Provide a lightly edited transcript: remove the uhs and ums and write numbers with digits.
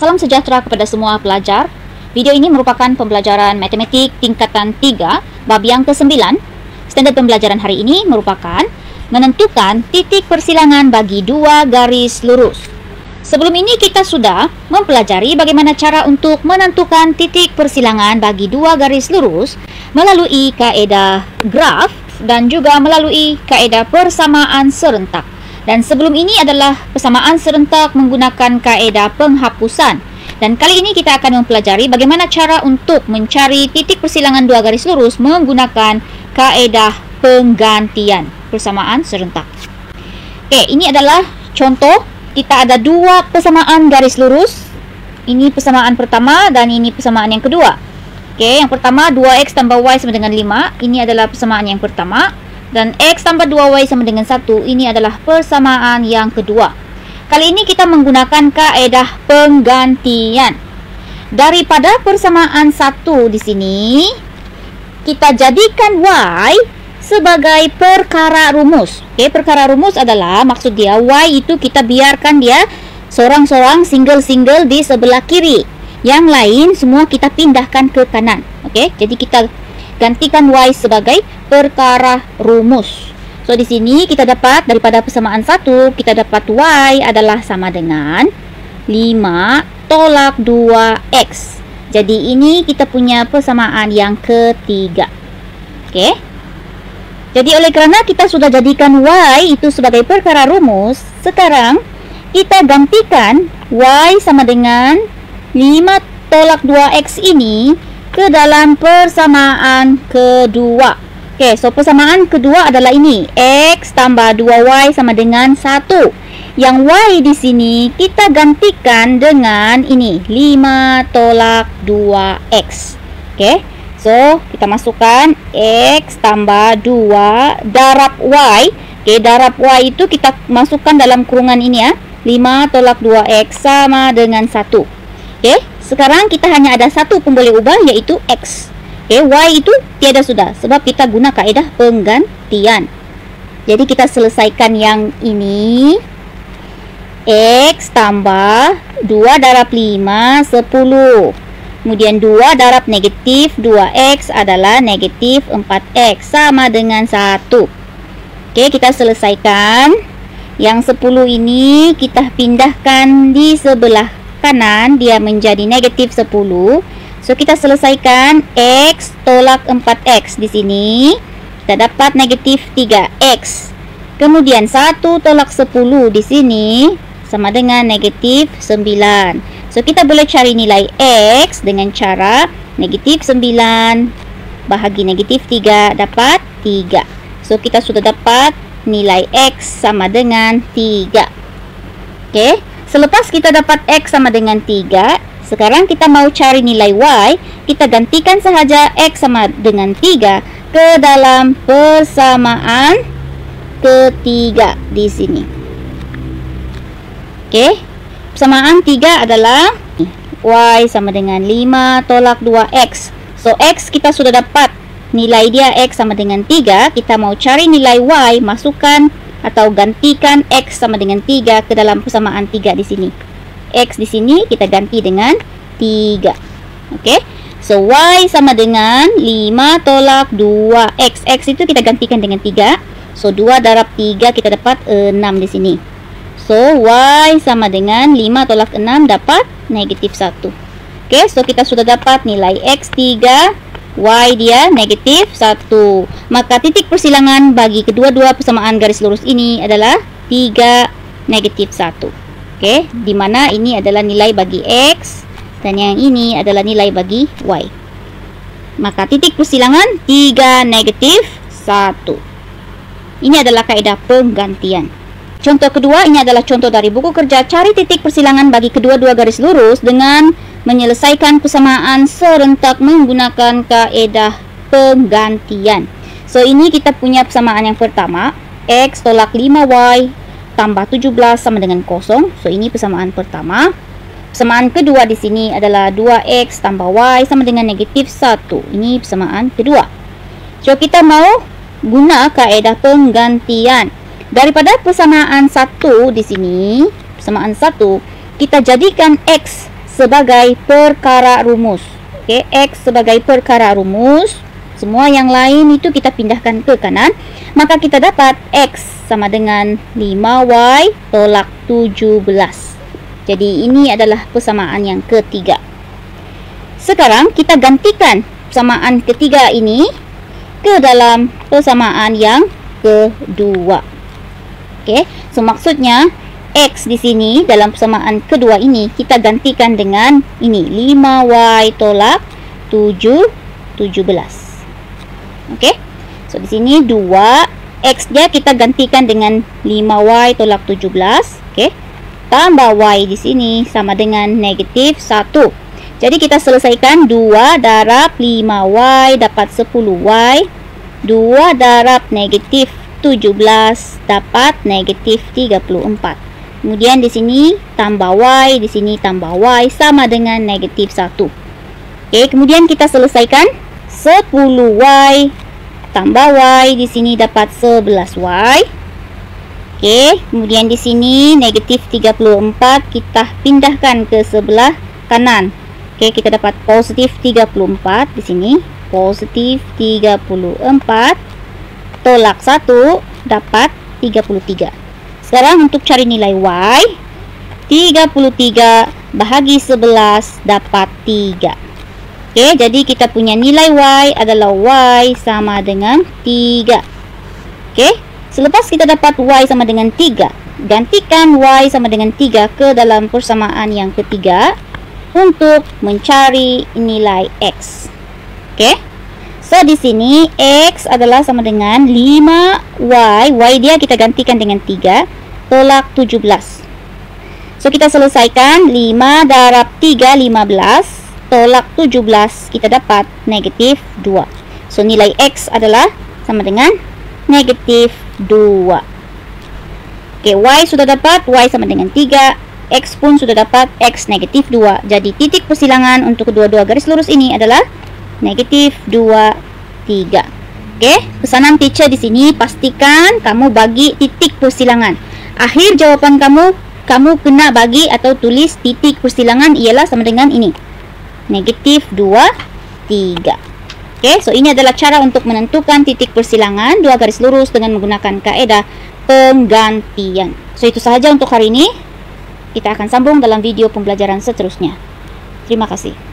Salam sejahtera kepada semua pelajar. Video ini merupakan pembelajaran matematik tingkatan 3, bab yang ke-9. Standard pembelajaran hari ini merupakan menentukan titik persilangan bagi dua garis lurus. Sebelum ini kita sudah mempelajari bagaimana cara untuk menentukan titik persilangan bagi dua garis lurus melalui kaedah graf dan juga melalui kaedah persamaan serentak. Dan sebelum ini adalah persamaan serentak menggunakan kaedah penghapusan. Dan kali ini kita akan mempelajari bagaimana cara untuk mencari titik persilangan dua garis lurus menggunakan kaedah penggantian persamaan serentak. Oke, ini adalah contoh. Kita ada dua persamaan garis lurus. Ini persamaan pertama dan ini persamaan yang kedua. Oke, yang pertama 2x tambah y sama dengan 5. Ini adalah persamaan yang pertama. Dan x tambah 2y sama dengan 1. Ini adalah persamaan yang kedua. Kali ini kita menggunakan kaedah penggantian. Daripada persamaan 1 di sini, kita jadikan y sebagai perkara rumus. Oke, perkara rumus adalah maksud dia y itu kita biarkan dia sorang-sorang single-single di sebelah kiri. Yang lain semua kita pindahkan ke kanan. Oke, jadi kita gantikan y sebagai perkara rumus. So di sini kita dapat daripada persamaan 1 kita dapat y adalah sama dengan 5 tolak 2x. Jadi ini kita punya persamaan yang ketiga. Oke. Jadi oleh kerana kita sudah jadikan y itu sebagai perkara rumus, sekarang kita gantikan y sama dengan 5 tolak 2x ini ke dalam persamaan kedua. Oke, so persamaan kedua adalah ini, x tambah 2y sama dengan 1. Yang y di sini kita gantikan dengan ini, 5 tolak 2x. Oke. So, kita masukkan x tambah 2 darab y. Oke, darab y itu kita masukkan dalam kurungan ini ya. 5 tolak 2x sama dengan 1. Oke, sekarang kita hanya ada satu pun boleh ubah, yaitu x. Oke, y itu tiada sudah, sebab kita guna kaedah penggantian. Jadi kita selesaikan yang ini. X tambah 2 darab 5, 10. Kemudian 2 darab negatif 2x adalah negatif 4x sama dengan 1. Oke, kita selesaikan. Yang 10 ini kita pindahkan di sebelah kanan, dia menjadi negatif 10. So kita selesaikan x tolak 4x di sini. Kita dapat negatif 3x. Kemudian 1 tolak 10 di sini sama dengan negatif 9. So, kita boleh cari nilai x dengan cara negatif 9 bahagi negatif 3 dapat 3. So, kita sudah dapat nilai x sama dengan 3. Oke, selepas kita dapat x sama dengan 3, sekarang kita mau cari nilai y. Kita gantikan sahaja x sama dengan 3 ke dalam persamaan ketiga di sini. Oke. Persamaan 3 adalah y sama dengan 5 tolak 2x. So, x kita sudah dapat nilai dia x sama dengan 3. Kita mau cari nilai y, masukkan atau gantikan x sama dengan 3 ke dalam persamaan 3 di sini. X di sini kita ganti dengan 3. Oke. So, y sama dengan 5 tolak 2x. X itu kita gantikan dengan 3. So, 2 darab 3 kita dapat 6 di sini. So, y sama dengan 5 tolak 6 dapat negatif 1. Oke, so kita sudah dapat nilai x 3, y dia negatif 1. Maka titik persilangan bagi kedua-dua persamaan garis lurus ini adalah 3, negatif 1. Oke, di mana ini adalah nilai bagi x dan yang ini adalah nilai bagi y. Maka titik persilangan 3, negatif 1. Ini adalah kaedah penggantian. Contoh kedua, ini adalah contoh dari buku kerja. Cari titik persilangan bagi kedua-dua garis lurus dengan menyelesaikan persamaan serentak menggunakan kaedah penggantian. So, ini kita punya persamaan yang pertama. X tolak 5y tambah 17 sama dengan 0. So, ini persamaan pertama. Persamaan kedua di sini adalah 2x tambah y sama dengan negatif 1. Ini persamaan kedua. So, kita mau guna kaedah penggantian. Daripada persamaan 1 di sini, persamaan 1, kita jadikan x sebagai perkara rumus. Okey, X sebagai perkara rumus. Semua yang lain itu kita pindahkan ke kanan. Maka kita dapat X sama dengan 5Y tolak 17. Jadi ini adalah persamaan yang ketiga. Sekarang kita gantikan persamaan ketiga ini ke dalam persamaan yang kedua. Okey, so maksudnya X di sini dalam persamaan kedua ini kita gantikan dengan ini 5Y tolak 17. Okey, so di sini 2 X dia kita gantikan dengan 5Y tolak 17. Okey, tambah Y di sini sama dengan negatif 1. Jadi kita selesaikan 2 darab 5Y dapat 10Y. 2 darab negatif 17 dapat negatif 34. Kemudian di sini tambah Y, di sini tambah Y sama dengan negatif 1. Oke, kemudian kita selesaikan 10Y tambah Y di sini dapat 11Y. Oke, kemudian di sini negatif 34 kita pindahkan ke sebelah kanan. Oke, kita dapat positif 34 di sini. Positif 34 tolak 1 dapat 33. Sekarang untuk cari nilai Y, 33 bahagi 11 dapat 3. Oke, jadi kita punya nilai Y adalah Y sama dengan 3. Oke, selepas kita dapat Y sama dengan 3, gantikan Y sama dengan 3 ke dalam persamaan yang ketiga untuk mencari nilai X. Oke, so di sini X adalah sama dengan 5Y. Y dia kita gantikan dengan 3 tolak 17. So kita selesaikan 5 darab 3 15 tolak 17 kita dapat negatif 2. So nilai X adalah sama dengan negatif 2. Oke, Y sudah dapat, Y sama dengan 3. X pun sudah dapat, X negatif 2. Jadi titik persilangan untuk kedua-dua garis lurus ini adalah negatif 2, 3. Oke, pesanan teacher di sini pastikan kamu bagi titik persilangan. Akhir jawapan kamu kena bagi atau tulis titik persilangan ialah sama dengan ini. Negatif 2, 3. Oke, so ini adalah cara untuk menentukan titik persilangan dua garis lurus dengan menggunakan kaedah penggantian. So itu sahaja untuk hari ini. Kita akan sambung dalam video pembelajaran seterusnya. Terima kasih.